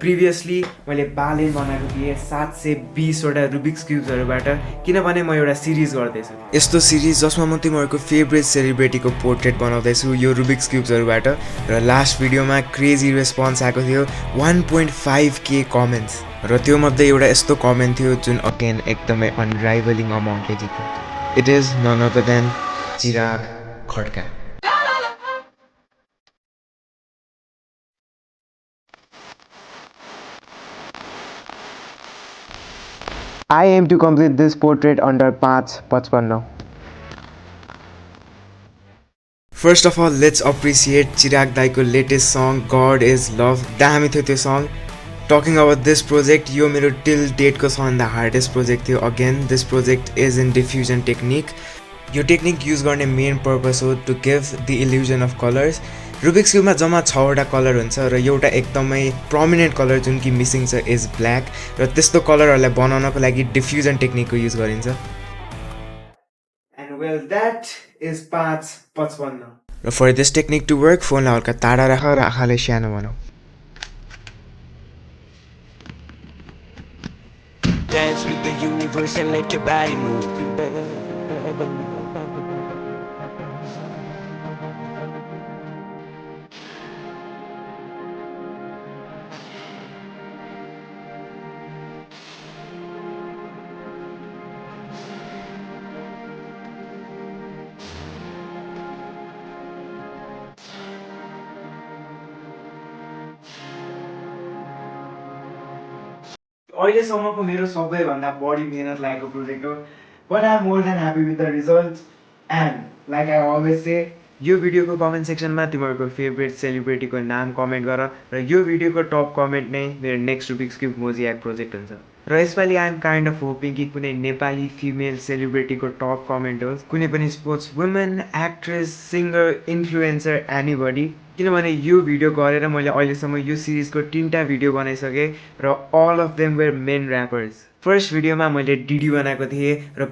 Previously मैले बालेन बनाएको थिएँ 720 वटा रुबिक्स क्युब्सहरूबाट, किनभने म एउटा सिरिज गर्दैछु यस्तो सिरिज जसमा म तिमीहरूको फेभरेट सेलिब्रिटीको पोर्ट्रेट बनाउँदैछु यो रुबिक्स क्युब्सहरूबाट। र लास्ट भिडियोमा क्रेजी रेस्पोन्स आएको थियो 1.5K कमेन्ट्स, र त्यो मध्ये एउटा यस्तो कमेन्ट थियो जुन अगेन एकदमै अनराइभलिङ अमाउन्टले जित्यो। It is none other than Chirag Khadka. I aim to complete this portrait under 5:55. First of all, let's appreciate Chirag Daiko latest song God is Love. दामी थियो त्यो song. Talking about this project, यो मेरो till date को सबभन्दा hardest project थियो. Again, this project is in diffusion technique. यो technique use गर्ने मेन पर्पस हो to give the illusion of colours. Rubik's क्युबमा जम्मा 6वटा कलर हुन्छ र एउटा एकदमै प्रोमिनेन्ट कलर जुन कि मिसिङ छ इज ब्ल्याक, र त्यस्तो कलरहरूलाई बनाउनको लागि डिफ्युजन टेक्निकको युज गरिन्छ। And well that is 5:55। र for this technique to work, फोनलाई हल्का टाढा राख र आँखाले सानो बनाऊ। Dance with the universe and let your body move. अहिलेसम्मको मेरो सबैभन्दा बढी मेहनत लागेको प्रोजेक्ट हो, but I am more than happy with the result. And like I always say, यो भिडियोको कमेन्ट सेक्सनमा तिमीहरूको फेभरेट सेलिब्रिटीको नाम कमेन्ट गर, र यो भिडियोको टप कमेन्ट नै मेरो next Rubik's cube mosaic project हुन्छ। र यसपालि I am kind of hoping कि कुनै नेपाली फिमेल सेलिब्रिटीको टप कमेन्ट होस्, कुनै पनि sports women, actress, singer, influencer, anybody, किनभने यो भिडियो गरेर मैले अहिलेसम्म यो सिरिजको 3टा भिडियो बनाइसकेँ र all of them were main rappers. First भिडियोमा मैले डिडी बनाएको थिएँ र